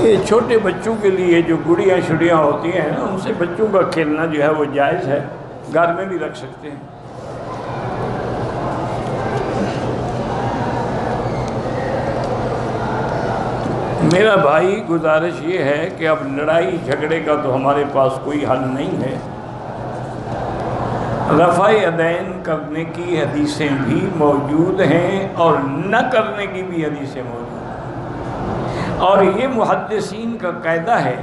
یہ چھوٹے بچوں کے لیے جو گڑیاں شڑیاں ہوتی ہیں نا، ان سے بچوں کا کھیلنا جو ہے وہ جائز ہے، گھر میں بھی رکھ سکتے ہیں۔ میرا بھائی گزارش یہ ہے کہ اب لڑائی جھگڑے کا تو ہمارے پاس کوئی حل نہیں ہے، رفع یدین کرنے کی حدیثیں بھی موجود ہیں اور نہ کرنے کی بھی حدیثیں موجود ہیں، اور یہ محدثین کا قاعدہ ہے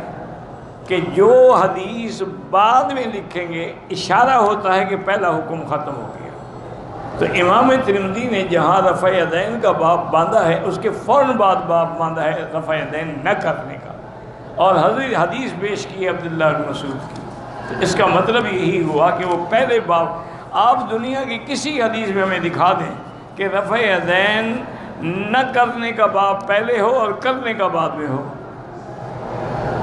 کہ جو حدیث بعد میں لکھیں گے اشارہ ہوتا ہے کہ پہلا حکم ختم ہو گیا۔ تو امام ترمذی نے جہاں رفع یدین کا باب باندھا ہے اس کے فوراً بعد باب باندھا ہے رفع یدین نہ کرنے کا، اور حدیث پیش کی ہے عبداللہ بن مسعود کی۔ تو اس کا مطلب یہی ہوا کہ وہ پہلے باب، آپ دنیا کی کسی حدیث میں ہمیں دکھا دیں کہ رفع یدین نہ کرنے کا باب پہلے ہو اور کرنے کا بعد میں ہو،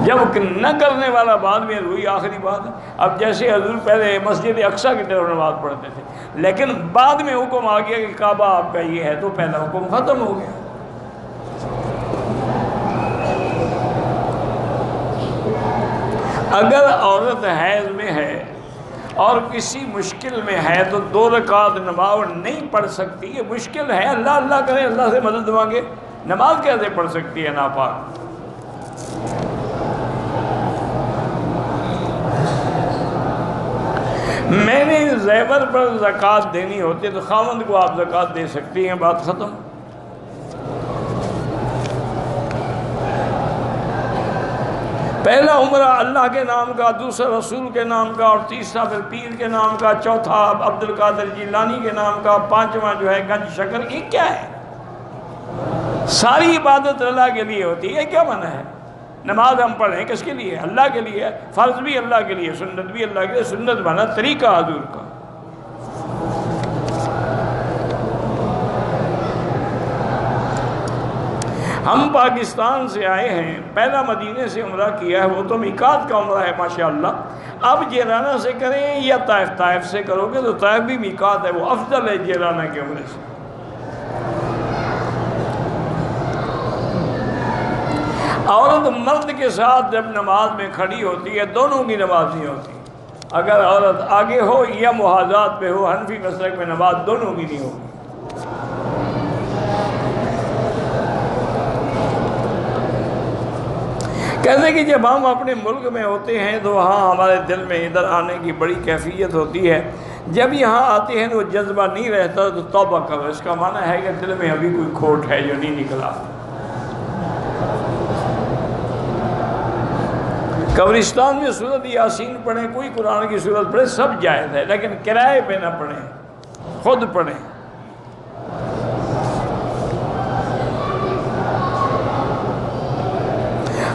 جب نہ کرنے والا بعد میں ہوئی آخری بات ہے۔ اب جیسے حضور پہلے مسجد اقصیٰ کی طرف نماز پڑھتے تھے، لیکن بعد میں حکم آ گیا کہ کعبہ آپ کا یہ ہے، تو پہلا حکم ختم ہو گیا۔ اگر عورت حیض میں ہے اور کسی مشکل میں ہے تو 2 رکعت نماز نہیں پڑھ سکتی، یہ مشکل ہے، اللہ اللہ کرے، اللہ سے مدد مانگے، نماز کیسے پڑھ سکتی ہے ناپاک؟ میں نے زیور پر زکوٰۃ دینی ہوتی ہے تو خاوند کو آپ زکوٰۃ دے سکتی ہیں، بات ختم۔ پہلا عمرہ اللہ کے نام کا، دوسرا رسول کے نام کا، اور تیسرا پھر پیر کے نام کا، چوتھا عبد القادر جیلانی کے نام کا، 5واں جو ہے گنج شکر۔ یہ کیا ہے؟ ساری عبادت اللہ کے لیے ہوتی ہے، کیا منع ہے؟ نماز ہم پڑھیں کس کے لیے؟ اللہ کے لیے، فرض بھی اللہ کے لیے، سنت بھی اللہ کے لیے۔ سنت بنا طریقہ حضور کا۔ ہم پاکستان سے آئے ہیں، پہلا مدینے سے عمرہ کیا ہے، وہ تو میقات کا عمرہ ہے ماشاءاللہ۔ اب جیرانہ سے کریں یا طائف سے کرو گے تو طائف بھی میقات ہے، وہ افضل ہے جیرانہ کے عمرے سے۔ عورت مرد کے ساتھ جب نماز میں کھڑی ہوتی ہے دونوں کی نماز نہیں ہوتی۔ اگر عورت آگے ہو یا محاذات پہ ہو، حنفی مسلک میں نماز دونوں کی نہیں ہوگی۔ کہتے کہ جب ہم اپنے ملک میں ہوتے ہیں تو وہاں ہمارے دل میں ادھر آنے کی بڑی کیفیت ہوتی ہے، جب یہاں آتے ہیں تو وہ جذبہ نہیں رہتا تو توبہ کرو۔ اس کا معنی ہے کہ دل میں ابھی کوئی کھوٹ ہے جو نہیں نکلا۔ قبرستان میں سورۃ یاسین پڑھیں، کوئی قرآن کی سورت پڑھیں، سب جائز ہے، لیکن کرائے پہ نہ پڑھیں، خود پڑھیں۔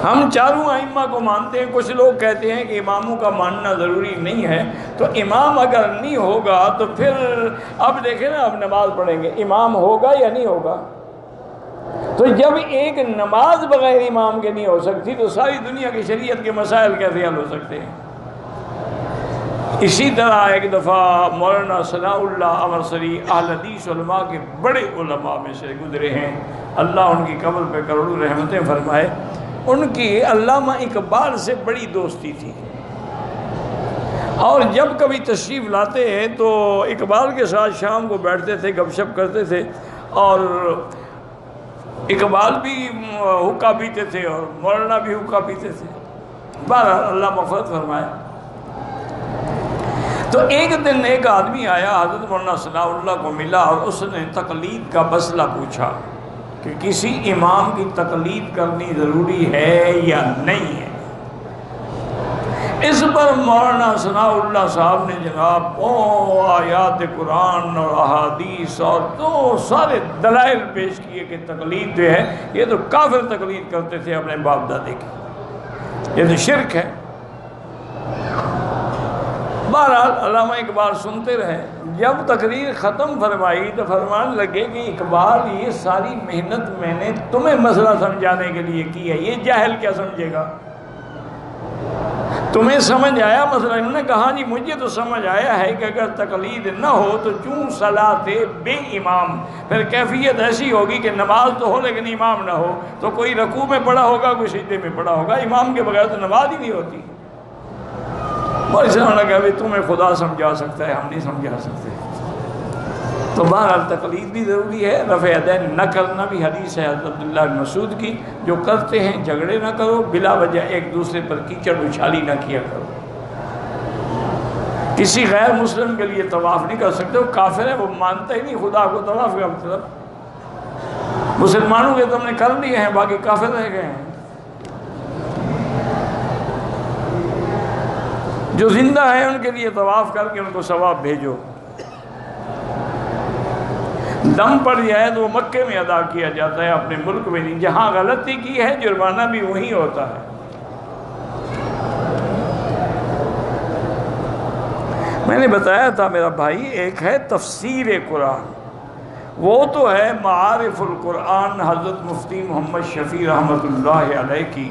ہم چاروں ائمہ کو مانتے ہیں، کچھ لوگ کہتے ہیں کہ اماموں کا ماننا ضروری نہیں ہے، تو امام اگر نہیں ہوگا تو پھر اب دیکھیں نا، اب نماز پڑھیں گے، امام ہوگا یا نہیں ہوگا؟ تو جب ایک نماز بغیر امام کے نہیں ہو سکتی تو ساری دنیا کی شریعت کے مسائل کیسے حل ہو سکتے ہیں؟ اسی طرح ایک دفعہ مولانا ثناء اللہ امرسری اہل حدیث علماء کے بڑے علماء میں سے گزرے ہیں، اللہ ان کی قبر پہ کروڑوں رحمتیں فرمائے۔ ان کی علامہ اقبال سے بڑی دوستی تھی، اور جب کبھی تشریف لاتے ہیں تو اقبال کے ساتھ شام کو بیٹھتے تھے، گپ شپ کرتے تھے، اور اقبال بھی حقہ پیتے تھے اور مولانا بھی حقہ پیتے تھے۔ بہرحال اللہ مغفرت فرمائے۔ تو ایک دن ایک آدمی آیا، حضرت مولانا ثناء اللہ کو ملا، اور اس نے تقلید کا مسئلہ پوچھا کہ کسی امام کی تقلید کرنی ضروری ہے یا نہیں ہے۔ اس پر مولانا ثناء اللہ صاحب نے جناب آیات قرآن اور احادیث اور تو سارے دلائل پیش کیے کہ تقلید جو ہے یہ تو کافر تقلید کرتے تھے اپنے باپ دادے کی، یہ تو شرک ہے۔ بہرحال علامہ اقبال سنتے رہے۔ جب تقریر ختم فرمائی تو فرمان لگے کہ اقبال یہ ساری محنت میں نے تمہیں مسئلہ سمجھانے کے لیے کی ہے، یہ جاہل کیا سمجھے گا؟ تمہیں سمجھ آیا مسئلہ؟ انہوں نے کہا جی مجھے تو سمجھ آیا ہے کہ اگر تقلید نہ ہو تو چون صلاۃ بے امام، پھر کیفیت ایسی ہوگی کہ نماز تو ہو لیکن امام نہ ہو، تو کوئی رکوع میں پڑا ہوگا، کوئی سجدے میں پڑا ہوگا، امام کے بغیر تو نماز ہی نہیں ہوتی۔ اور اس نے کہا کہ تمہیں خدا سمجھا سکتا ہے، ہم نہیں سمجھا سکتے۔ تو بہرحال تقلید بھی ضروری ہے، رفع یدین نہ کرنا بھی حدیث ہے حضرت عبداللہ بن مسعود کی، جو کرتے ہیں جھگڑے نہ کرو، بلا وجہ ایک دوسرے پر کیچڑ اچھالی نہ کیا کرو۔ کسی غیر مسلم کے لیے طواف نہیں کر سکتے، وہ کافر ہے، وہ مانتا ہی نہیں خدا کو، طواف کا مطلب مسلمانوں کے تم نے کر لیے ہیں، باقی کافر رہ گئے ہیں۔ جو زندہ ہیں ان کے لیے طواف کر کے ان کو ثواب بھیجو۔ دم پڑ جائے تو وہ مکے میں ادا کیا جاتا ہے، اپنے ملک میں نہیں۔ جہاں غلطی کی ہے جرمانہ بھی وہیں ہوتا ہے۔ میں نے بتایا تھا میرا بھائی، ایک ہے تفسیر قرآن، وہ تو ہے معارف القرآن حضرت مفتی محمد شفیع رحمۃ اللہ علیہ کی،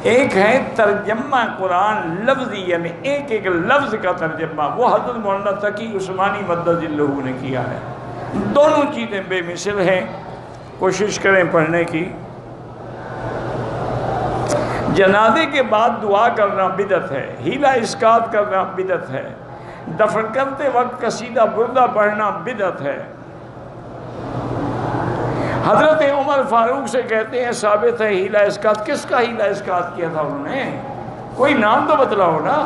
ایک ہے ترجمہ قرآن لفظی، یعنی ایک ایک لفظ کا ترجمہ، وہ حضرت مولانا تقی عثمانی مدد اللہ نے کیا ہے۔ دونوں چیزیں بے مثل ہیں، کوشش کریں پڑھنے کی۔ جنازے کے بعد دعا کرنا بدعت ہے، ہیلہ اسقاط کرنا بدعت ہے، دفن کرتے وقت قصیدہ بردہ پڑھنا بدعت ہے۔ حضرت عمر فاروق سے کہتے ہیں ثابت ہے ہیلہ اسقاط۔ کس کا ہیلہ اسقاط کیا تھا انہوں نے؟ کوئی نام تو بتلاؤ نا۔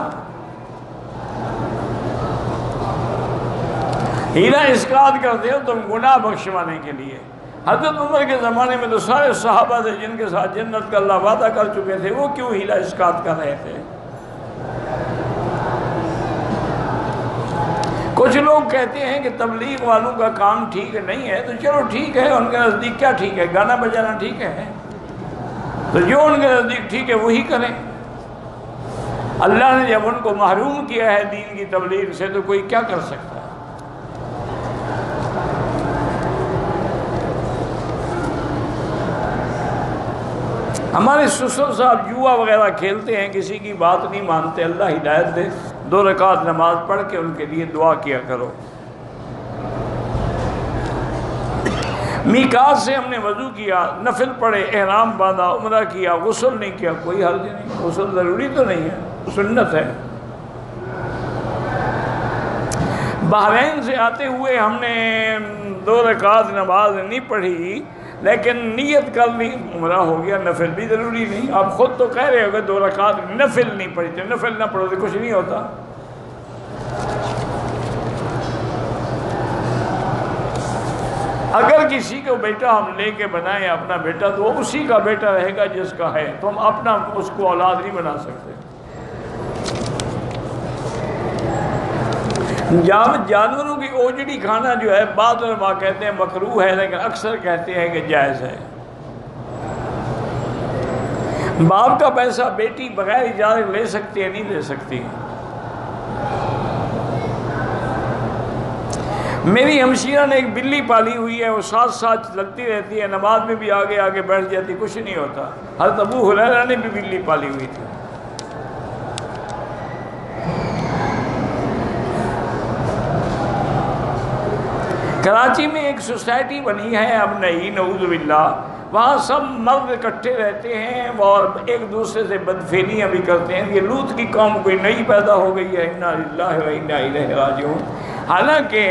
ہیلہ اسقاط کرتے ہو تم گناہ بخشوانے کے لیے۔ حضرت عمر کے زمانے میں تو سارے صحابہ تھے جن کے ساتھ جنت کا اللہ وعدہ کر چکے تھے، وہ کیوں ہیلہ اسقاط کر رہے تھے؟ کچھ لوگ کہتے ہیں کہ تبلیغ والوں کا کام ٹھیک نہیں ہے، تو چلو ٹھیک ہے، ان کے نزدیک کیا ٹھیک ہے؟ گانا بجانا ٹھیک ہے؟ تو جو ان کے نزدیک ٹھیک ہے وہی کریں۔ اللہ نے جب ان کو محروم کیا ہے دین کی تبلیغ سے تو کوئی کیا کر سکتا ہے؟ ہمارے سسر صاحب جوا وغیرہ کھیلتے ہیں، کسی کی بات نہیں مانتے، اللہ ہدایت دے، 2 رکعت نماز پڑھ کے ان کے لیے دعا کیا کرو۔ میقات سے ہم نے وضو کیا، نفل پڑھے، احرام باندھا، عمرہ کیا، غسل نہیں کیا، کوئی حرج نہیں، غسل ضروری تو نہیں ہے، سنت ہے۔ بحرین سے آتے ہوئے ہم نے 2 رکعت نماز نہیں پڑھی، لیکن نیت کر لی، عمرہ ہو گیا، نفل بھی ضروری نہیں۔ آپ خود تو کہہ رہے ہو کہ 2 رکعت نفل نہیں پڑھی، تو نفل نہ پڑھو تو کچھ نہیں ہوتا۔ اگر کسی کو بیٹا ہم لے کے بنائیں اپنا بیٹا، تو وہ اسی کا بیٹا رہے گا جس کا ہے، تو ہم اپنا اس کو اولاد نہیں بنا سکتے۔ جانوروں کی اوجڑی کھانا جو ہے بعض علماء کہتے ہیں مکروہ ہے، لیکن اکثر کہتے ہیں کہ جائز ہے۔ باپ کا پیسہ بیٹی بغیر اجازت لے سکتی ہے؟ نہیں لے سکتی۔ میری ہمشیرہ نے ایک بلی پالی ہوئی ہے، وہ ساتھ ساتھ لگتی رہتی ہے، نماز میں بھی آگے آگے بیٹھ جاتی، کچھ نہیں ہوتا۔ حضرت ابو ہریرہ نے بھی بلی پالی ہوئی تھی۔ کراچی میں ایک سوسائٹی بنی ہے اب نئی، نعوذ باللہ، وہاں سب مرد اکٹھے رہتے ہیں اور ایک دوسرے سے بدفعلیاں بھی کرتے ہیں۔ یہ لوط کی قوم کوئی نئی پیدا ہو گئی ہے، انا للہ و انا الیہ راجعون۔ حالانکہ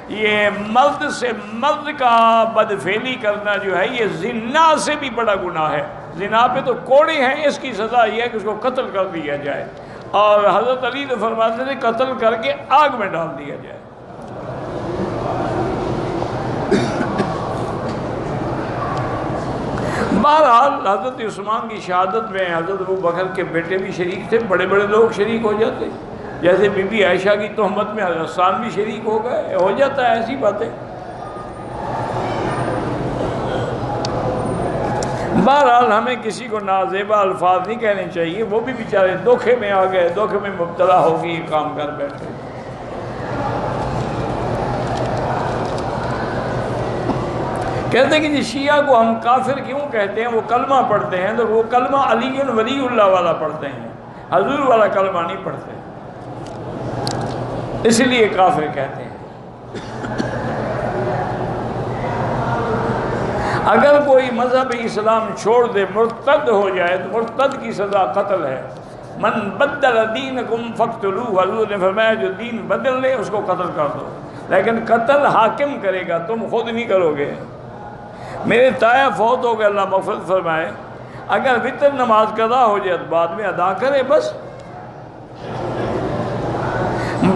یہ مرد سے مرد کا بدفعلی کرنا جو ہے یہ زنا سے بھی بڑا گناہ ہے۔ زنا پہ تو کوڑے ہیں، اس کی سزا یہ ہے کہ اس کو قتل کر دیا جائے، اور حضرت علی تو فرماتے تھے قتل کر کے آگ میں ڈال دیا جائے۔ بہرحال حضرت عثمان کی شہادت میں حضرت ابو بکر کے بیٹے بھی شریک تھے، بڑے بڑے لوگ شریک ہو جاتے، جیسے بی بی عائشہ کی تہمت میں حضرت حسان بھی شریک ہو گئے، ہو جاتا ہے ایسی باتیں۔ بہرحال ہمیں کسی کو نازیبا الفاظ نہیں کہنے چاہیے، وہ بھی بیچارے دھوکے میں آ گئے، دھوکے میں مبتلا ہو گئی، یہ کام کر بیٹھے۔ کہتے ہیں کہ جی شیعہ کو ہم کافر کیوں کہتے ہیں؟ وہ کلمہ پڑھتے ہیں، تو وہ کلمہ علی ولی اللہ والا پڑھتے ہیں۔ حضور والا کلمہ نہیں پڑھتے، اس لیے کافر کہتے ہیں۔ اگر کوئی مذہب اسلام چھوڑ دے، مرتد ہو جائے، تو مرتد کی سزا قتل ہے۔ من بدل دینکم فقتلوہ، حضور نے فرمایا جو دین بدل لے اس کو قتل کر دو، لیکن قتل حاکم کرے گا، تم خود نہیں کرو گے۔ میرے تایا فوت ہو گئے، اللہ مغفرت فرمائے، اگر وتر نماز قضا ہو جائے تو بعد میں ادا کرے بس۔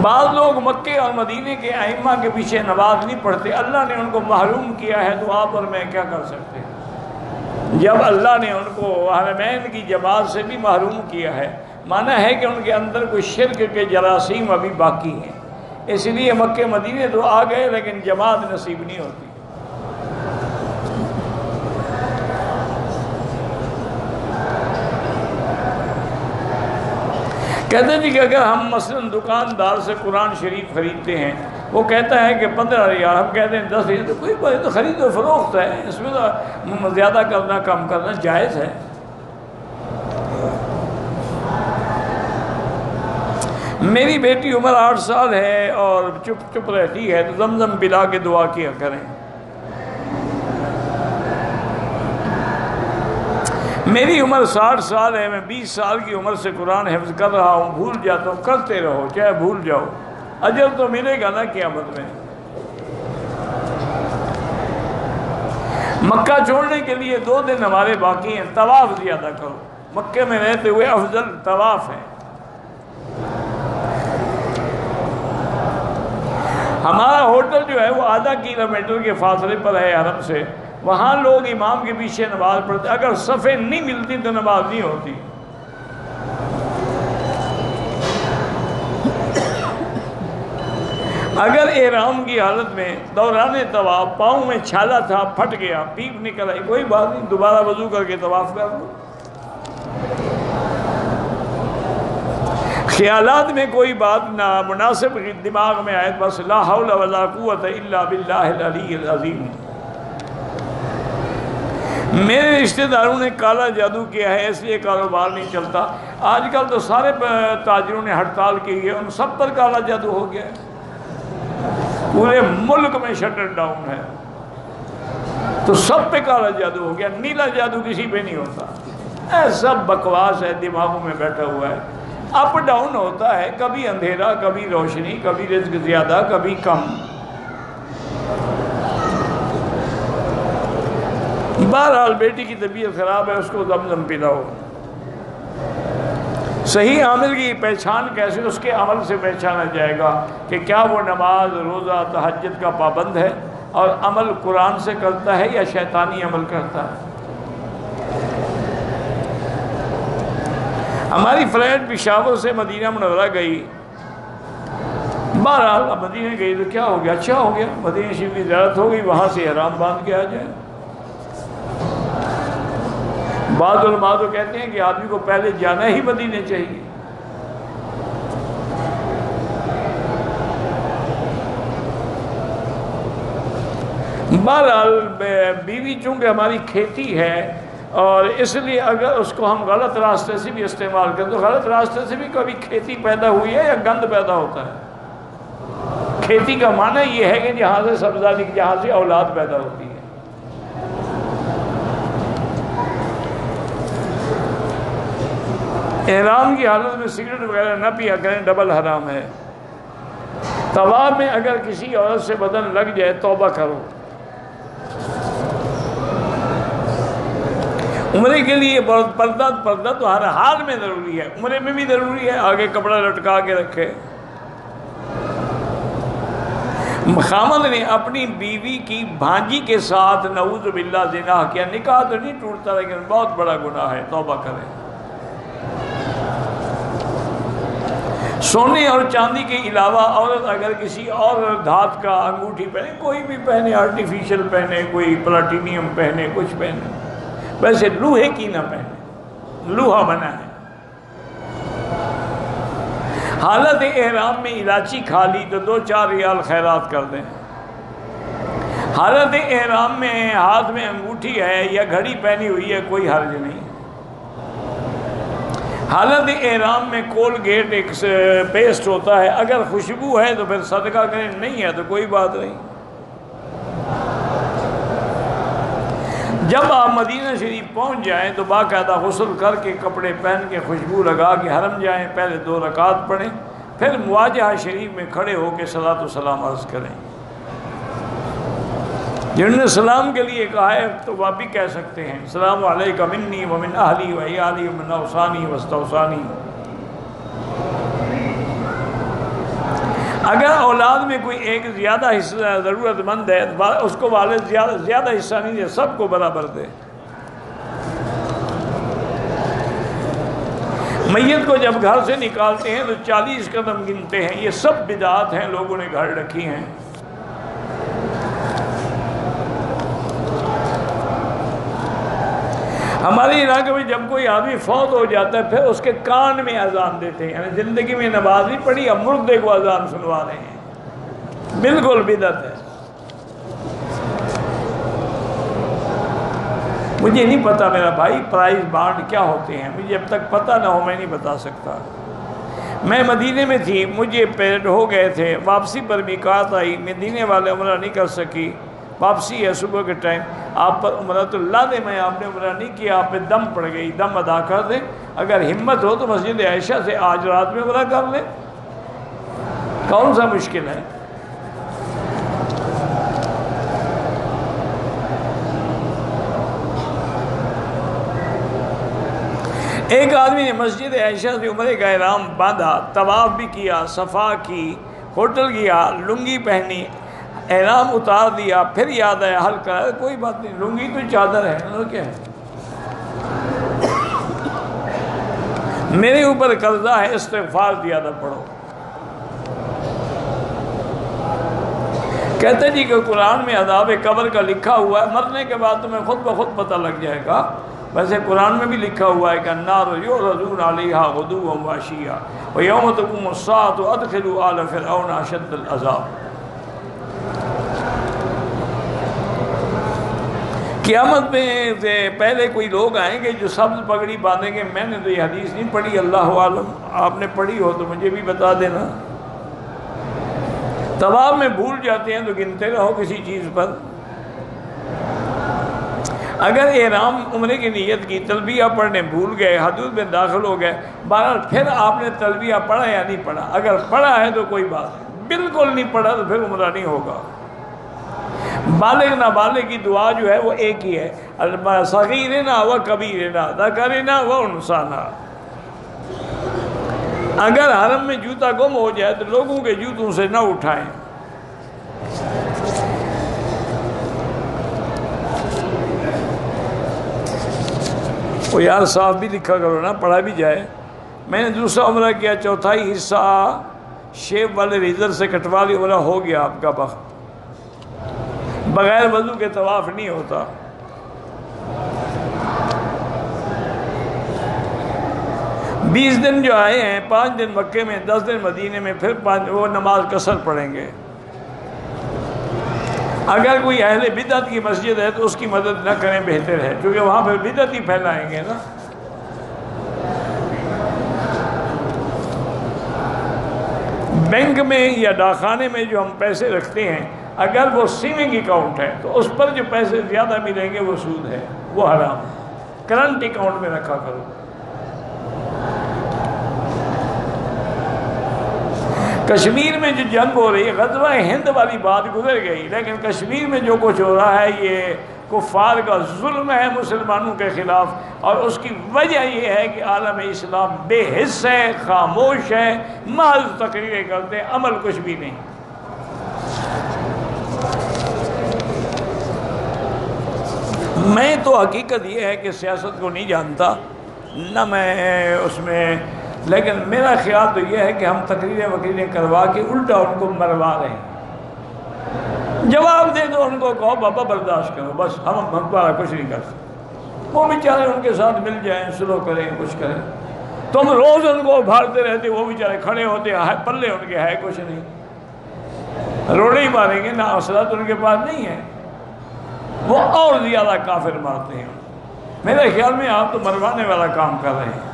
بعض لوگ مکے اور مدینے کے ائمہ کے پیچھے نماز نہیں پڑھتے، اللہ نے ان کو محروم کیا ہے، تو آپ اور میں کیا کر سکتے ہیں؟ جب اللہ نے ان کو حرمین کی جماعت سے بھی محروم کیا ہے، مانا ہے کہ ان کے اندر کوئی شرک کے جراثیم ابھی باقی ہیں، اس لیے مکے مدینے تو آ گئے لیکن جماعت نصیب نہیں ہوتی۔ کہتے ہیں کہ اگر ہم مثلا دکاندار سے قرآن شریف خریدتے ہیں، وہ کہتا ہے کہ 15,000، ہم کہتے ہیں 10,000، تو کوئی بات تو خرید و فروخت ہے، اس میں تو زیادہ کرنا کم کرنا جائز ہے۔ میری بیٹی عمر 8 سال ہے اور چپ چپ رہتی ہے، تو زمزم پلا کے دعا کیا کریں۔ میری عمر 60 سال ہے، میں 20 سال کی عمر سے قرآن حفظ کر رہا ہوں، بھول جاتا ہوں، کرتے رہو چاہے بھول جاؤ، اجر تو ملے گا نا قیامت میں۔ مکہ چھوڑنے کے لیے 2 دن ہمارے باقی ہیں، طواف زیادہ کرو، مکے میں رہتے ہوئے افضل طواف ہے۔ ہمارا ہوٹل جو ہے وہ آدھا کلومیٹر کے فاصلے پر ہے حرم سے، وہاں لوگ امام کے پیچھے نماز پڑھتے، اگر صفیں نہیں ملتی تو نماز نہیں ہوتی۔ اگر احرام کی حالت میں دوران طواف پاؤں میں چھالا تھا، پھٹ گیا، پیپ نکل آئی، کوئی بات نہیں، دوبارہ وضو کر کے طواف کر دو۔ خیالات میں کوئی بات نامناسب دماغ میں آئے، بس لا حول ولا قوت الا باللہ العلی العظیم۔ میرے رشتہ داروں نے کالا جادو کیا ہے، اس لیے کاروبار نہیں چلتا۔ آج کل تو سارے تاجروں نے ہڑتال کی ہے، ان سب پر کالا جادو ہو گیا ہے، پورے ملک میں شٹر ڈاؤن ہے، تو سب پہ کالا جادو ہو گیا، نیلا جادو کسی پہ نہیں ہوتا۔ سب بکواس ہے، دماغوں میں بیٹھا ہوا ہے، اپ ڈاؤن ہوتا ہے، کبھی اندھیرا، کبھی روشنی، کبھی رزق زیادہ، کبھی کم۔ بہرحال بیٹی کی طبیعت خراب ہے، اس کو زمزم پلاؤ۔ صحیح عامل کی پہچان کیسے؟ اس کے عمل سے پہچانا جائے گا کہ کیا وہ نماز، روزہ، تہجد کا پابند ہے اور عمل قرآن سے کرتا ہے یا شیطانی عمل کرتا ہے۔ ہماری فلائٹ پشاور سے مدینہ منورہ گئی، بہرحال اب مدینہ گئی تو کیا ہو گیا؟ اچھا ہو گیا، مدینہ شریف کی زیارت ہو گئی، وہاں سے احرام باندھ کے آ جائے۔ بعض علماء تو کہتے ہیں کہ آدمی کو پہلے جانا ہی مدینے چاہیے۔ بہرحال بیوی چونکہ ہماری کھیتی ہے، اور اس لیے اگر اس کو ہم غلط راستے سے بھی استعمال کریں تو غلط راستے سے بھی کبھی کھیتی پیدا ہوئی ہے یا گند پیدا ہوتا ہے۔ کھیتی کا معنی یہ ہے کہ جہاں سے سبزہ جہاں سے اولاد پیدا ہوتی ہے۔ احرام کی حالت میں سگریٹ وغیرہ نہ پیا کریں، ڈبل حرام ہے۔ طواف میں اگر کسی عورت سے بدن لگ جائے توبہ کرو۔ عمرے کے لیے پردہ تو ہر حال میں ضروری ہے، عمرے میں بھی ضروری ہے، آگے کپڑا لٹکا کے رکھے۔ خامد نے اپنی بیوی کی بھانجی کے ساتھ نعوذ باللہ زنا کیا، نکاح تو نہیں ٹوٹتا لیکن بہت بڑا گناہ ہے، توبہ کرے۔ سونے اور چاندی کے علاوہ عورت اگر کسی اور دھات کا انگوٹھی پہنے، کوئی بھی پہنے، آرٹیفیشل پہنے، کوئی پلاٹینیم پہنے، کچھ پہنے، ویسے لوہے کی نہ پہنے، لوہا بنا ہے۔ حالت احرام میں الائچی کھا لی تو 2-4 ریال خیرات کر دیں۔ حالت احرام میں ہاتھ میں انگوٹھی ہے یا گھڑی پہنی ہوئی ہے، کوئی حرج نہیں۔ حالت احرام میں کولگیٹ ایک پیسٹ ہوتا ہے، اگر خوشبو ہے تو پھر صدقہ کریں، نہیں ہے تو کوئی بات نہیں۔ جب آپ مدینہ شریف پہنچ جائیں تو باقاعدہ غسل کر کے کپڑے پہن کے خوشبو لگا کے حرم جائیں، پہلے 2 رکعت پڑھیں، پھر مواجہہ شریف میں کھڑے ہو کے صلاۃ و سلام عرض کریں۔ جنہوں نے سلام کے لیے کہا ہے تو آپ بھی کہہ سکتے ہیں السلام علیکم منی ومن اہلی و عیالی ومن اوصانی واستوصانی۔ اگر اولاد میں کوئی ایک زیادہ حصہ ضرورت مند ہے اس کو والد زیادہ حصہ نہیں دے، سب کو برابر دے۔ میت کو جب گھر سے نکالتے ہیں تو 40 قدم گنتے ہیں، یہ سب بدعات ہیں، لوگوں نے گھر رکھی ہیں۔ ہمارے علاقے میں جب کوئی آدمی فوت ہو جاتا ہے پھر اس کے کان میں اذان دیتے ہیں، یعنی زندگی میں نماز نہیں پڑھی، اب مردے کو اذان سنوا رہے ہیں، بالکل بدعت ہے۔ مجھے نہیں پتا میرا بھائی پرائز بانڈ کیا ہوتے ہیں، مجھے اب تک پتہ نہ ہو میں نہیں بتا سکتا۔ میں مدینے میں تھی، مجھے پیریڈ ہو گئے تھے، واپسی پر میقات آئی، مدینے والے عمرہ نہیں کر سکی، واپسی ہے صبح کے ٹائم، آپ پر عمرہ تو اللہ دے میں آپ نے عمرہ نہیں کیا، آپ پہ دم پڑ گئی، دم ادا کر دیں، اگر ہمت ہو تو مسجد عائشہ سے آج رات میں عمرہ کر لیں، کون سا مشکل ہے؟ ایک آدمی نے مسجد عائشہ سے عمرے کا احرام باندھا، طواف بھی کیا، صفا کی، ہوٹل گیا، لنگی پہنی، احرام اتار دیا، پھر یاد آیا حل کرا، کوئی بات نہیں، لنگی تو چادر ہے، اور کیا ہے؟ میرے اوپر قرضہ ہے، استغفار زیادہ پڑھو۔ کہتے جی کہ قرآن میں عذاب قبر کا لکھا ہوا ہے، مرنے کے بعد تمہیں خود بخود پتہ لگ جائے گا۔ ویسے قرآن میں بھی لکھا ہوا ہے کہ النار یعرضون علیہا غدوا وعشیا ویوم تقوم الساعۃ ادخلوا آل فرعون اشد العذاب۔ قیامت میں سے پہلے کوئی لوگ آئیں گے جو سبز پگڑی باندھیں گے، میں نے تو یہ حدیث نہیں پڑھی، اللہ عالم، آپ نے پڑھی ہو تو مجھے بھی بتا دینا۔ طواف میں بھول جاتے ہیں تو گنتے رہو کسی چیز پر۔ اگر احرام عمرے کی نیت کی، تلبیہ پڑھنے بھول گئے، حدود میں داخل ہو گئے، بہرحال پھر آپ نے تلبیہ پڑھا یا نہیں پڑھا؟ اگر پڑھا ہے تو کوئی بات نہیں، بالکل نہیں پڑھا تو پھر عمرہ نہیں ہوگا۔ بالغ نابالغ کی دعا جو ہے وہ ایک ہی ہے، صغیرنا و کبیرنا ذکرنا و انثانا۔ اگر حرم میں جوتا گم ہو جائے تو لوگوں کے جوتوں سے نہ اٹھائیں۔ وہ یار صاف بھی لکھا کرو نا، پڑھا بھی جائے۔ میں نے دوسرا عمرہ کیا، چوتھائی حصہ شیب والے ریزر سے کٹوا لی، عمرہ ہو گیا آپ کا بخت۔ بغیر وضو کے طواف نہیں ہوتا۔ بیس دن جو آئے ہیں، 5 دن مکے میں، 10 دن مدینے میں، پھر وہ نماز قصر پڑھیں گے۔ اگر کوئی اہل بدعت کی مسجد ہے تو اس کی مدد نہ کریں، بہتر ہے، کیونکہ وہاں پھر بدعت ہی پھیلائیں گے نا۔ بینک میں یا ڈاکخانے میں جو ہم پیسے رکھتے ہیں، اگر وہ سیونگ اکاؤنٹ ہے تو اس پر جو پیسے زیادہ ملیں گے وہ سود ہے، وہ حرام ہے۔ کرنٹ اکاؤنٹ میں رکھا کرو۔ کشمیر میں جو جنگ ہو رہی ہے، غزوہ ہند والی بات گزر گئی، لیکن کشمیر میں جو کچھ ہو رہا ہے یہ کفار کا ظلم ہے مسلمانوں کے خلاف، اور اس کی وجہ یہ ہے کہ عالم اسلام بے حس ہے، خاموش ہے، محض تقریریں کرتے ہیں، عمل کچھ بھی نہیں۔ میں تو حقیقت یہ ہے کہ سیاست کو نہیں جانتا، نہ میں اس میں، لیکن میرا خیال تو یہ ہے کہ ہم تقریریں کروا کے الٹا ان کو مروا رہے ہیں۔ جواب دے دو ان کو، کہو بابا برداشت کرو، بس ہم ہمارا کچھ نہیں کر سکتے۔ وہ بیچارے ان کے ساتھ مل جائیں، سلو کریں، کچھ کریں۔ تم روز ان کو بھاڑتے رہتے، وہ بیچارے کھڑے ہوتے ہیں، پلے ان کے ہے کچھ نہیں، روڑے ہی ماریں گے، نہ اصلت ان کے پاس نہیں ہے، وہ اور زیادہ کافر مارتے ہیں۔ میرے خیال میں آپ تو مروانے والا کام کر رہے ہیں۔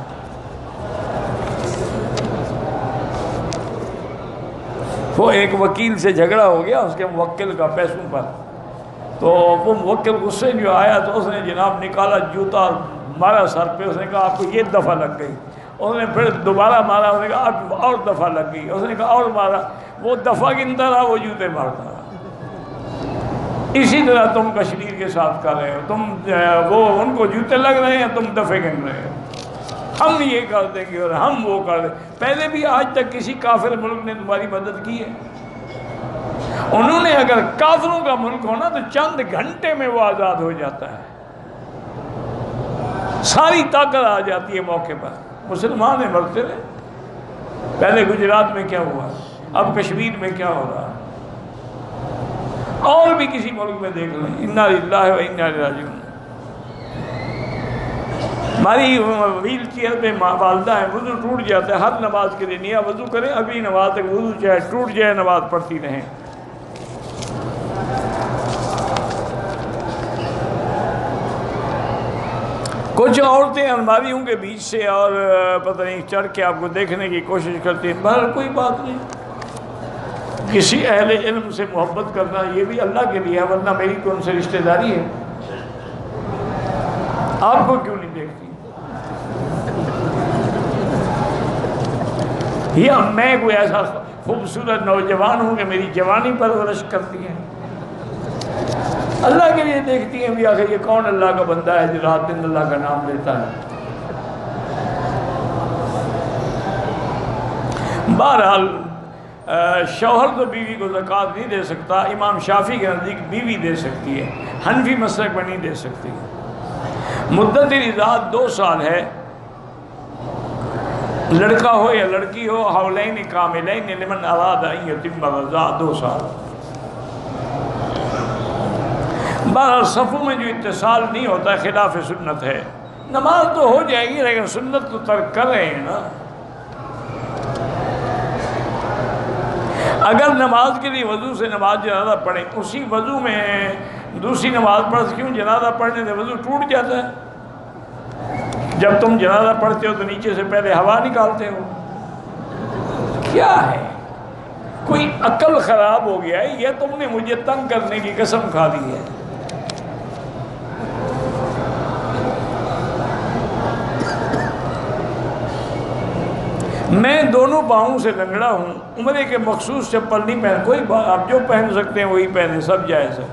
وہ ایک وکیل سے جھگڑا ہو گیا اس کے موکل کا پیسوں پر، تو وہ موکل غصے جو آیا تو اس نے جناب نکالا جوتا اور مارا سر پہ. اس نے کہا آپ کو یہ دفعہ لگ گئی. اس نے پھر دوبارہ مارا. اس نے کہا اب اور دفعہ لگ گئی. اس نے کہا اور مارا. وہ دفعہ گنتا رہا، وہ جوتے مارتا رہا. اسی طرح تم کشمیر کے ساتھ کر رہے ہو. تم وہ ان کو جوتے لگ رہے ہیں، تم دفعے گن رہے ہو. ہم یہ کر دیں گے اور ہم وہ کر دیں. پہلے بھی آج تک کسی کافر ملک نے تمہاری مدد کی ہے؟ انہوں نے اگر کافروں کا ملک ہونا تو چند گھنٹے میں وہ آزاد ہو جاتا ہے، ساری طاقت آ جاتی ہے موقع پر. مسلمان ہیں مرتے رہے. پہلے گجرات میں کیا ہوا، اب کشمیر میں کیا ہو رہا، اور بھی کسی ملک میں دیکھ لیں. انا للہ و انا الیہ راجعون. ہماری ویل چیئر پہ والدہ ہیں، وضو ٹوٹ جاتا ہے ہر نماز کے لیے. نیا وضو کریں، ابھی نماز تک وضو چاہے ٹوٹ جائے نماز پڑھتی رہیں. کچھ عورتیں الماریوں کے بیچ سے اور پتہ نہیں چڑھ کے آپ کو دیکھنے کی کوشش کرتی ہیں. بہر کوئی بات نہیں، کسی اہل علم سے محبت کرنا یہ بھی اللہ کے لیے ہے، ورنہ میری تو ان سے رشتہ داری ہے. آپ کو کیوں نہیں دیکھتی؟ یا میں کوئی ایسا خوبصورت نوجوان ہوں کہ میری جوانی پرورش کرتی ہے؟ اللہ کے لیے دیکھتی ہیں بھی. آخر یہ کون اللہ کا بندہ ہے جو رات دن اللہ کا نام لیتا ہے؟ بہرحال شوہر تو بیوی کو زکوٰۃ نہیں دے سکتا. امام شافعی کے نزدیک بیوی دے سکتی ہے، حنفی مسلک میں نہیں دے سکتی. مدت رضاعت 2 سال ہے، لڑکا ہو یا لڑکی ہو. حولین کاملین لمن اراد ان یتم الرضاعۃ، 2 سال. بہرحال صفوں میں جو اتصال نہیں ہوتا ہے خلاف سنت ہے. نماز تو ہو جائے گی لیکن سنت تو ترک کر رہے ہیں نا. اگر نماز کے لیے وضو سے نماز جنازہ پڑھیں، اسی وضو میں دوسری نماز پڑھ کیوں؟ جنازہ پڑھنے سے وضو ٹوٹ جاتا ہے. جب تم جنازہ پڑھتے ہو تو نیچے سے پہلے ہوا نکالتے ہو. کیا ہے؟ کوئی عقل خراب ہو گیا ہے یا تم نے مجھے تنگ کرنے کی قسم کھا لی ہے؟ میں دونوں پاؤں سے لنگڑا ہوں، عمرے کے مخصوص چپل نہیں پہن. کوئی آپ جو پہن سکتے ہیں وہی پہنیں، سب جائز ہے.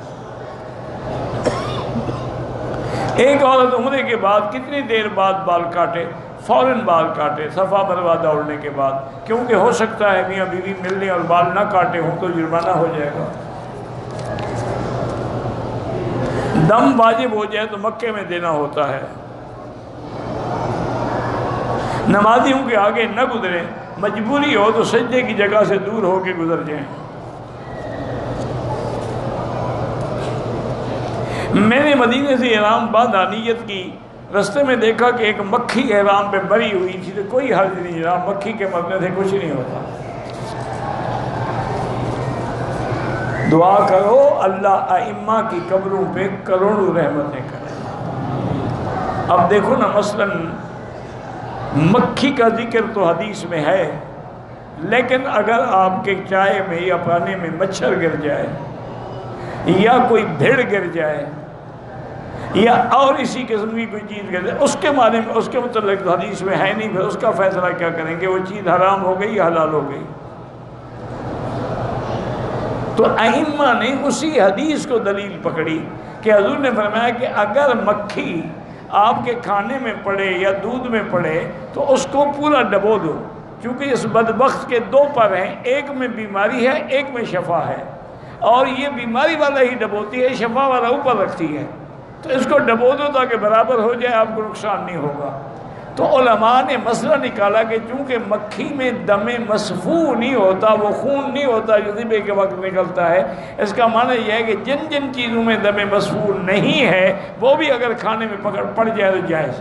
ایک عورت عمرے کے بعد کتنی دیر بعد بال کاٹے؟ فوراً بال کاٹے صفا مروا دوڑنے کے بعد، کیونکہ ہو سکتا ہے میاں بیوی ملنے اور بال نہ کاٹے ہوں تو جرمانہ ہو جائے گا. دم واجب ہو جائے تو مکے میں دینا ہوتا ہے. نمازیوں کے آگے نہ گزریں، مجبوری ہو تو سجدے کی جگہ سے دور ہو کے گزر جائیں. میں نے مدینے سے احرام باندھا، نیت کی، رستے میں دیکھا کہ ایک مکھی احرام پہ بری ہوئی تھی. تو کوئی حرج نہیں جناب، مکھی کے مرنے سے کچھ نہیں ہوتا. دعا کرو اللہ ائمہ کی قبروں پہ کروڑوں رحمتیں کرے. اب دیکھو نا، مثلاً مکھی کا ذکر تو حدیث میں ہے، لیکن اگر آپ کے چائے میں یا پانی میں مچھر گر جائے یا کوئی بھیڑ گر جائے یا اور اسی قسم کی کوئی چیز گر جائے، اس کے بارے میں اس کے متعلق تو حدیث میں ہے نہیں. پھر اس کا فیصلہ کیا کریں گے؟ وہ چیز حرام ہو گئی یا حلال ہو گئی؟ تو ائمہ نے اسی حدیث کو دلیل پکڑی کہ حضور نے فرمایا کہ اگر مکھی آپ کے کھانے میں پڑے یا دودھ میں پڑے تو اس کو پورا ڈبو دو، کیونکہ اس بدبخت کے 2 پر ہیں، ایک میں بیماری ہے ایک میں شفا ہے، اور یہ بیماری والا ہی ڈبوتی ہے، شفا والا اوپر رکھتی ہے. تو اس کو ڈبو دو تاکہ برابر ہو جائے، آپ کو نقصان نہیں ہوگا. تو علماء نے مسئلہ نکالا کہ چونکہ مکھی میں دم مسفوح نہیں ہوتا، وہ خون نہیں ہوتا جو ذبح کے وقت نکلتا ہے، اس کا معنی یہ ہے کہ جن جن چیزوں میں دم مسفوح نہیں ہے وہ بھی اگر کھانے میں پڑ جائے تو جائز.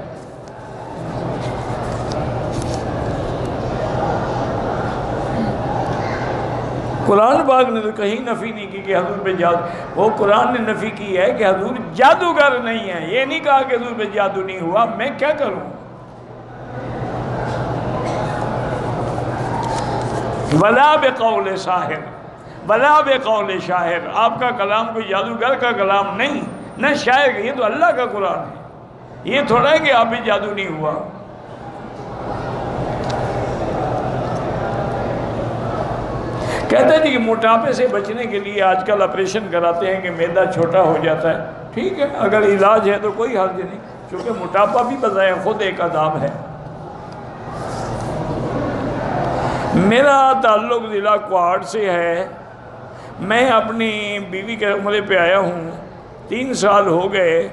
قرآن پاک نے تو کہیں نفی نہیں کی کہ حضور پہ جادو، وہ قرآن نے نفی کی ہے کہ حضور جادوگر نہیں ہے. یہ نہیں کہا کہ حضور پہ جادو نہیں ہوا. میں کیا کروں؟ ولا بقول ساحر ولا بقول شاعر، آپ کا کلام کوئی جادوگر کا کلام نہیں، نہ شاعر کا، یہ تو اللہ کا قرآن ہے، یہ تھوڑا ہے کہ آپ بھی جادو نہیں ہوا۔ کہتے ہیں کہ موٹاپے سے بچنے کے لیے آج کل آپریشن کراتے ہیں کہ معدہ چھوٹا ہو جاتا ہے، ٹھیک ہے، اگر علاج ہے تو کوئی حرج نہیں، کیونکہ موٹاپا بھی بذائے خود ایک عذاب ہے۔ میرا تعلق ضلع کوہاٹ سے ہے، میں اپنی بیوی کے عمرے پہ آیا ہوں، 3 سال ہو گئے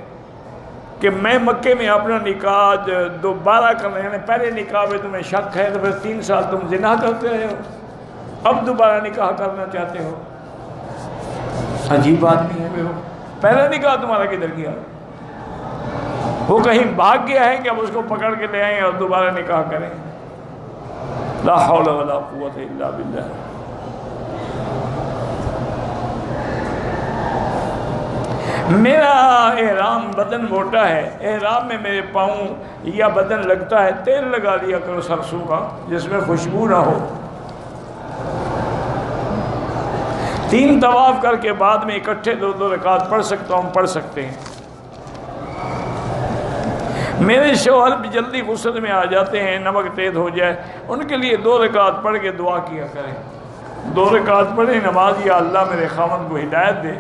کہ میں مکے میں اپنا نکاح دوبارہ کر رہے ہیں، پہلے نکاح میں تمہیں شک ہے تو پھر 3 سال تم زنا کرتے رہے ہو، اب دوبارہ نکاح کرنا چاہتے ہو، عجیب آدمی ہے وہ۔ پہلا نکاح تمہارا کدھر گیا؟ وہ کہیں بھاگ گیا ہے کہ اب اس کو پکڑ کے لے آئیں اور دوبارہ نکاح کریں؟ لا حول ولا قوت الا باللہ۔ میرا احرام بدن موٹا ہے، احرام میں میرے پاؤں یا بدن لگتا ہے، تیل لگا لیا کرو سرسوں کا جس میں خوشبو نہ ہو۔ 3 طواف کر کے بعد میں اکٹھے 2 رکعت پڑھ سکتا ہوں، پڑھ سکتے ہیں۔ میرے شوہر بھی جلدی غسل میں آ جاتے ہیں، نمک تیز ہو جائے، ان کے لیے 2 رکعت پڑھ کے دعا کیا کریں، 2 رکعت پڑھیں نماز، یا اللہ میرے خاوند کو ہدایت دے،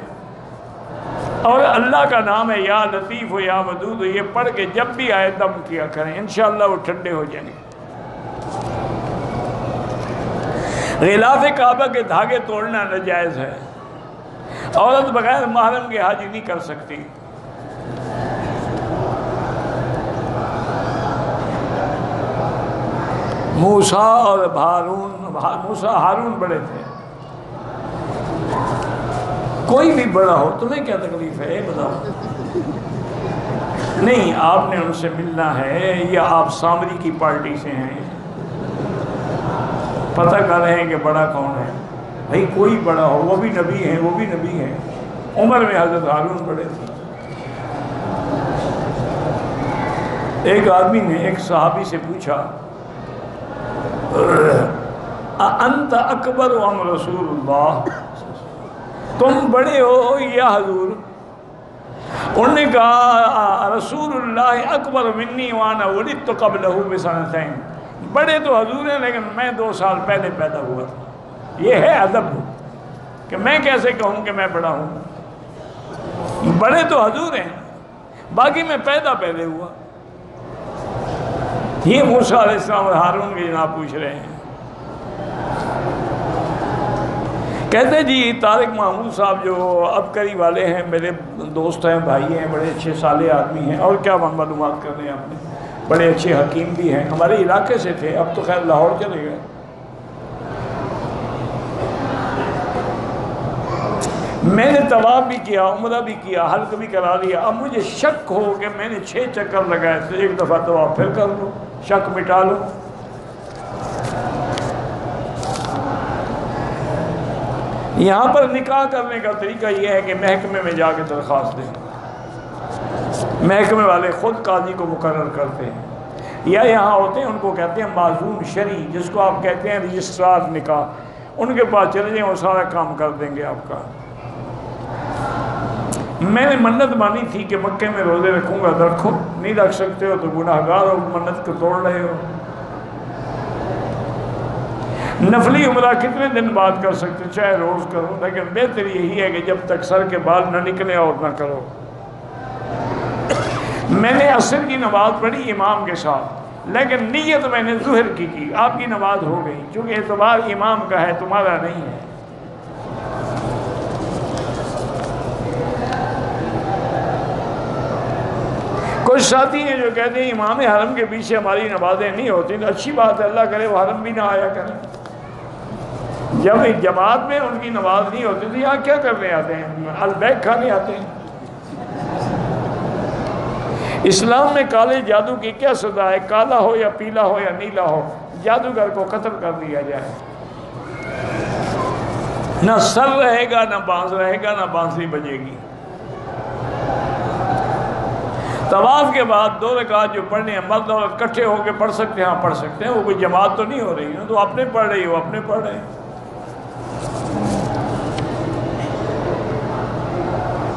اور اللہ کا نام ہے یا لطیف ہو یا ودود ہو، یہ پڑھ کے جب بھی آئے دم کیا کریں، انشاءاللہ وہ ٹھنڈے ہو جائیں گے۔ غلاف کعبہ کے دھاگے توڑنا ناجائز ہے، عورت بغیر محرم کے حج نہیں کر سکتی۔ موسیٰ اور ہارون بڑے تھے، کوئی بھی بڑا ہو، تمہیں کیا تکلیف ہے بتاؤ؟ نہیں، آپ نے ان سے ملنا ہے یا آپ سامری کی پارٹی سے ہیں؟ پتہ کر رہے ہیں کہ بڑا کون ہے؟ بھائی کوئی بڑا ہو، وہ بھی نبی ہیں، وہ بھی نبی ہیں، عمر میں حضرت ہارون بڑے تھے۔ ایک آدمی نے ایک صحابی سے پوچھا، انت اکبر ام رسول اللہ، تم بڑے ہو یا حضور؟ انہوں نے کہا رسول اللہ اکبر منی وانا ولدت قبلہ بسنتین، بڑے تو حضور ہیں لیکن میں 2 سال پہلے پیدا ہوا تھا۔ یہ ہے ادب کہ میں کیسے کہوں کہ میں بڑا ہوں، بڑے تو حضور ہیں، باقی میں پیدا پہلے ہوا۔ یہ موسیٰ علیہ السلام اور ہارون کے جناب پوچھ رہے ہیں۔ کہتے جی طارق محمود صاحب جو ابکری والے ہیں، میرے دوست ہیں، بھائی ہیں، بڑے اچھے صالح آدمی ہیں، اور کیا معلومات کر رہے ہیں آپ نے، بڑے اچھے حکیم بھی ہیں، ہمارے علاقے سے تھے، اب تو خیر لاہور چلے گئے۔ میں نے طواف بھی کیا، عمرہ بھی کیا، حلق بھی کرا لیا، اب مجھے شک ہو کہ میں نے 6 چکر لگائے تھے، ایک دفعہ طواف پھر کر لو، شک مٹا لو۔ یہاں پر نکاح کرنے کا طریقہ یہ ہے کہ محکمے میں جا کے درخواست دیں، محکمے والے خود قاضی کو مقرر کرتے ہیں، یا یہاں ہوتے ہیں ان کو کہتے ہیں معزون شرعی، جس کو آپ کہتے ہیں رجسٹرار نکاح، ان کے پاس چلے جائیں، وہ سارا کام کر دیں گے آپ کا۔ میں نے منت مانی تھی کہ مکے میں روزے رکھوں گا، رکھو، نہیں رکھ سکتے ہو تو گناہ گار ہو، منت کو توڑ رہے ہو۔ نفلی عمرہ کتنے دن بعد کر سکتے، چاہے روز کرو، لیکن بہتر یہی ہے کہ جب تک سر کے بال نہ نکلے اور نہ کرو۔ میں نے عصر کی نماز پڑھی امام کے ساتھ، لیکن نیت میں نے ظہر کی، آپ کی نماز ہو گئی، چونکہ اعتبار امام کا ہے، تمہارا نہیں ہے۔ کچھ ساتھی ہیں جو کہتے ہیں امام حرم کے پیچھے ہماری نمازیں نہیں ہوتی، تو اچھی بات ہے، اللہ کرے وہ حرم بھی نہ آیا کریں۔ جب جماعت میں ان کی نماز نہیں ہوتی تو یہاں کیا کرنے آتے ہیں؟ البیک کھانے آتے ہیں۔ اسلام میں کالے جادو کی کیا سزا ہے؟ کالا ہو یا پیلا ہو یا نیلا ہو، جادوگر کو قتل کر دیا جائے۔ نہ سر رہے گا، نہ بانس رہے گا، نہ بانسری بجے گی۔ طواف کے بعد 2 رکعت جو پڑھنے ہیں مرد اور اکٹھے ہو کے پڑھ سکتے ہیں، ہاں پڑھ سکتے ہیں، وہ کوئی جماعت تو نہیں ہو رہی ہے، تو اپنے پڑھ رہی ہو، اپنے پڑھ رہے ہیں۔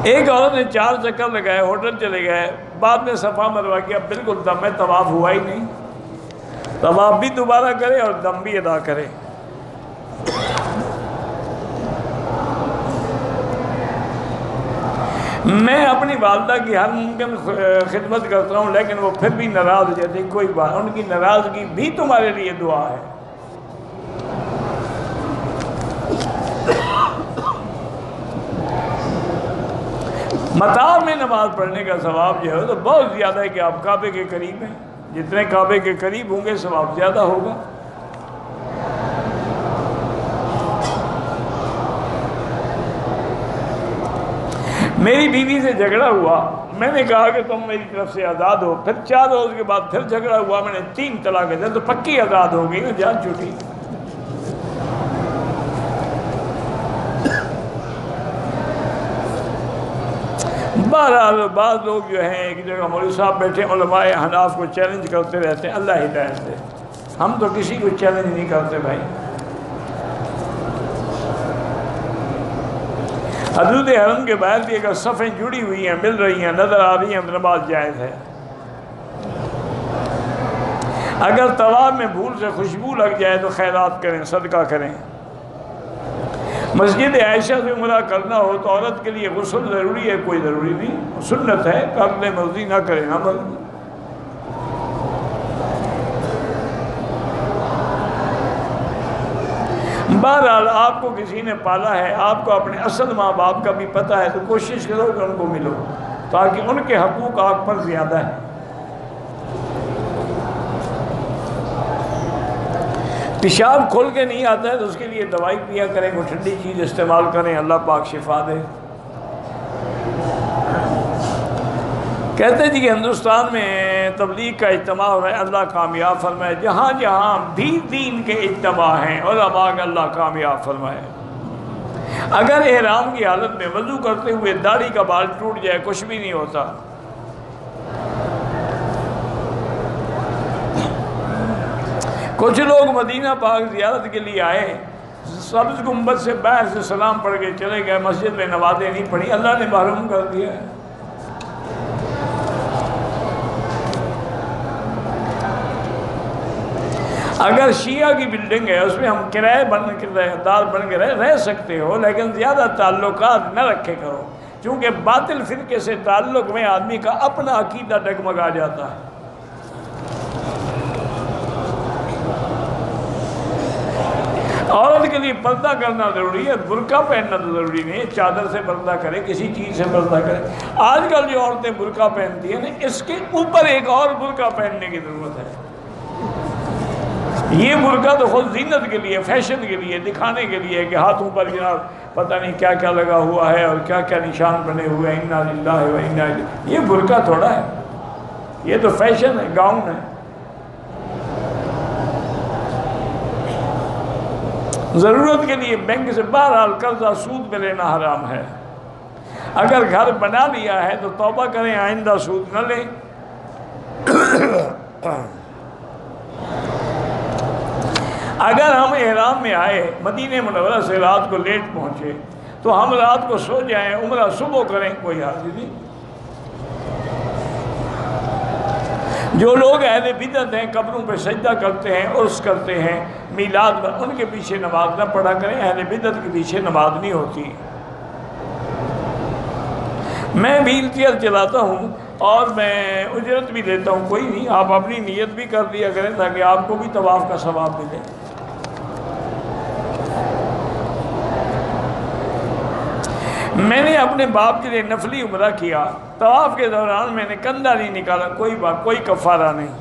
ایک عورت نے 4 چکر لگائے، ہوٹل چلے گئے، بعد میں صفا مروا کیا، بالکل دم میں طواف ہوا ہی نہیں۔ طواف بھی دوبارہ کرے اور دم بھی ادا کرے۔ میں اپنی والدہ کی ہر ممکن خدمت کرتا ہوں، لیکن وہ پھر بھی ناراض ہو جاتی، کوئی بات، ان کی ناراضگی بھی تمہارے لیے دعا ہے۔ مطار میں نماز پڑھنے کا ثواب جو ہے تو بہت زیادہ ہے کہ آپ کعبے کے قریب ہیں، جتنے کعبے کے قریب ہوں گے ثواب زیادہ ہوگا۔ میری بیوی سے جھگڑا ہوا، میں نے کہا کہ تم میری طرف سے آزاد ہو، پھر 4 روز کے بعد پھر جھگڑا ہوا، میں نے 3 طلاقیں دے، تو پکی آزاد ہو گئی نا، جان چکی۔ بہرحال بعض لوگ جو ہیں ایک جگہ مولوی صاحب بیٹھے علماء احناف کو چیلنج کرتے رہتے ہیں، اللہ ہدایت دے، ہم تو کسی کو چیلنج نہیں کرتے بھائی۔ حدود حرم کے باہر بھی اگر صفیں جڑی ہوئی ہیں، مل رہی ہیں، نظر آ رہی ہیں، تو نماز جائز ہے۔ اگر طواف میں بھول سے خوشبو لگ جائے تو خیرات کریں، صدقہ کریں۔ مسجد عائشہ سے عمرہ کرنا ہو تو عورت کے لیے غسل ضروری ہے؟ کوئی ضروری نہیں، سنت ہے، کر لے، مرضی نہ کرے نہ مرضی۔ بہرحال آپ کو کسی نے پالا ہے، آپ کو اپنے اصل ماں باپ کا بھی پتہ ہے، تو کوشش کرو کہ ان کو ملو، تاکہ ان کے حقوق آپ پر زیادہ ہیں۔ پیشاب کھول کے نہیں آتا ہے تو اس کے لیے دوائی پیا کریں، کوئی ٹھنڈی چیز استعمال کریں، اللہ پاک شفا دے۔ کہتے ہیں جی کہ ہندوستان میں تبلیغ کا اجتماع ہو رہا ہے، اللہ کامیاب فرمائے۔ جہاں جہاں بھی دین کے اجتماع ہیں، علماء کا اللہ کامیاب فرمائے۔ اگر احرام کی حالت میں وضو کرتے ہوئے داڑھی کا بال ٹوٹ جائے، کچھ بھی نہیں ہوتا۔ کچھ لوگ مدینہ پاک زیارت کے لیے آئے، سبز گنبد سے باہر سے سلام پڑھ کے چلے گئے، مسجد میں نمازیں نہیں پڑھی، اللہ نے محروم کر دیا ہے۔ اگر شیعہ کی بلڈنگ ہے، اس میں ہم کرایہ دار بن کے رہ سکتے ہو، لیکن زیادہ تعلقات نہ رکھے کرو، چونکہ باطل فرقے سے تعلق میں آدمی کا اپنا عقیدہ ڈگمگا جاتا ہے۔ عورت کے لیے پردہ کرنا ضروری ہے، برقع پہننا تو ضروری نہیں ہے، چادر سے پردہ کرے، کسی چیز سے پردہ کرے۔ آج کل جو عورتیں برقع پہنتی ہیں، اس کے اوپر ایک اور برقع پہننے کی ضرورت ہے۔ یہ برقع تو خود زینت کے لیے، فیشن کے لیے، دکھانے کے لیے کہ ہاتھوں پر جناب پتہ نہیں کیا کیا لگا ہوا ہے اور کیا کیا نشان بنے ہوئے ہیں، انا للہ و انا الیہ۔ یہ برقع تھوڑا ہے، یہ تو فیشن ہے، گاؤن ہے۔ ضرورت کے لیے بینک سے بہرحال قرضہ سود پہ لینا حرام ہے۔ اگر گھر بنا لیا ہے تو توبہ کریں، آئندہ سود نہ لیں۔ اگر ہم احرام میں آئے، مدینہ منورہ سے رات کو لیٹ پہنچے، تو ہم رات کو سو جائیں، عمرہ صبح کریں، کوئی حرج نہیں۔ جو لوگ اہل بدعت ہیں، قبروں پہ سجدہ کرتے ہیں، عرس کرتے ہیں، میلاد میں، ان کے پیچھے نماز نہ پڑھا کریں، اہل بدعت کے پیچھے نماز نہیں ہوتی۔ میں ویل چیئر چلاتا ہوں اور میں اجرت بھی دیتا ہوں، کوئی نہیں، آپ اپنی نیت بھی کر دیا کریں تاکہ آپ کو بھی طواف کا ثواب ملے۔ میں نے اپنے باپ کے لیے نفلی عمرہ کیا، طواف کے دوران میں نے کندھا نہیں نکالا، کوئی کفارہ نہیں۔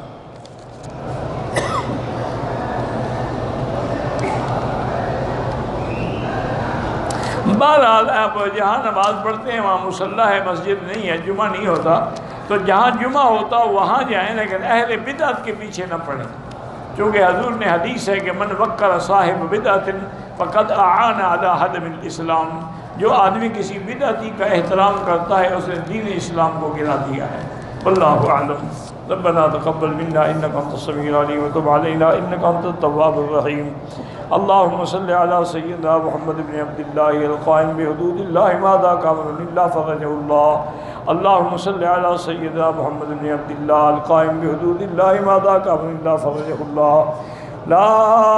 بہرحال آپ جہاں نماز پڑھتے ہیں وہاں مصلی ہے، مسجد نہیں ہے، جمعہ نہیں ہوتا، تو جہاں جمعہ ہوتا وہاں جائیں، لیکن اہل بدعت کے پیچھے نہ پڑھیں، چونکہ حضور نے حدیث ہے کہ من وقر صاحب بدعت فقد اعان علی ہدم الاسلام، جو آدمی کسی بدعتی کا احترام کرتا ہے، اس نے دین اسلام کو گرا دیا ہے۔ واللہ اعلم. ربنا تقبل منا انك انت السميع العليم وتب علينا انك انت التواب الرحيم. اللهم صل على سيدنا محمد بن عبد الله القائم بحدود الله ما ذاك امر الا فرجه الله. اللهم صل على سيدنا محمد بن عبد الله القائم بحدود الله ما ذاك امر الا فرجه الله. لا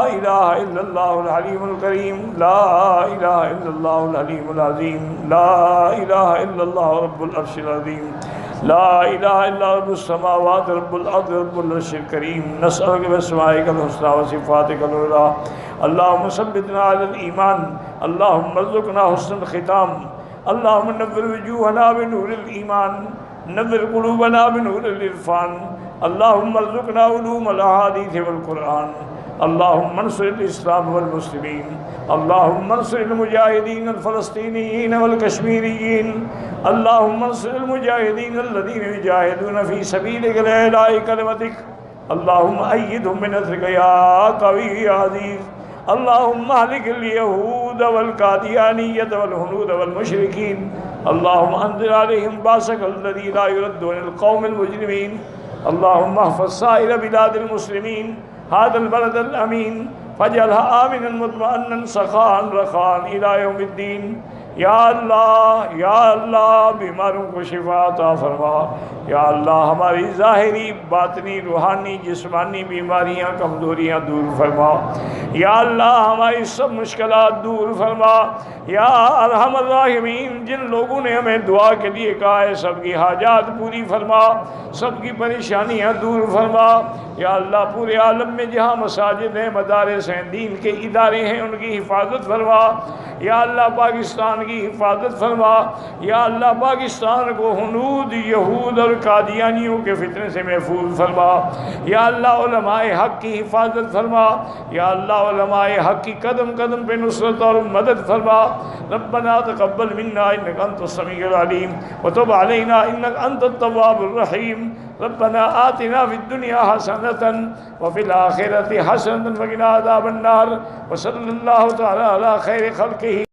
الہ الا اللہ الحلیم الکریم، لا الہ الا اللہ الحلیم العظیم، لا الہ الا اللہ رب العرش العظیم، لا الہ الا رب السماوات رب الارض رب العرش الکریم. نسألک باسمائک الحسنی وصفاتک العلی. اللہم ثبتنا علی الایمان، اللہم ارزقنا حسن الختام، اللہم نور وجوہنا بنور الایمان، نور قلوبنا بنور العرفان، اللہم ارزقنا علوم الاحادیث والقرآن، اللہم انصر الاسلام والمسلمین، اللہم انصر المجاہدین الفلسطینیین والکشمیریین، اللہم انصر المجاہدین الذین یجاہدون فی سبیلک لإعلاء کلمتک، اللہم ایدہم بنصرک یا قوی یا عزیز، اللہم اہلک الیہود والقادیانیۃ والہنود والمشرکین، اللہم انزل علیہم باسک الذی لا یرد عن القوم المجرمین، اللہم احفظ سائر بلاد المسلمین هذا البلد الامین فاجعلها آمنا مطمئنا سخاء رخاء الى یوم الدین. یا اللہ بیماروں کو شفا عطا فرما. یا اللہ ہماری ظاہری باطنی روحانی جسمانی بیماریاں کمزوریاں دور فرما. یا اللہ ہماری سب مشکلات دور فرما. یا ارحم الراحمین، جن لوگوں نے ہمیں دعا کے لیے کہا ہے سب کی حاجات پوری فرما، سب کی پریشانیاں دور فرما. یا اللہ پورے عالم میں جہاں مساجد ہیں، مدارس ہیں، دین کے ادارے ہیں، ان کی حفاظت فرما. یا اللہ پاکستان کی حفاظت فرما. یا اللہ پاکستان کو ہنود یہود اور قادیانیوں کے فتنے سے محفوظ فرما. یا اللہ علماء حق کی حفاظت فرما. یا اللہ علماء حق کی قدم قدم پہ نصرت اور مدد فرما. ربنا تقبل منا انك انت السميع العليم وتب علينا انك انت التواب الرحيم. ربنا آتنا في الدنيا حسنة وفي الآخرة حسنة وقنا عذاب النار. وصلى الله تعالى على خير خلقه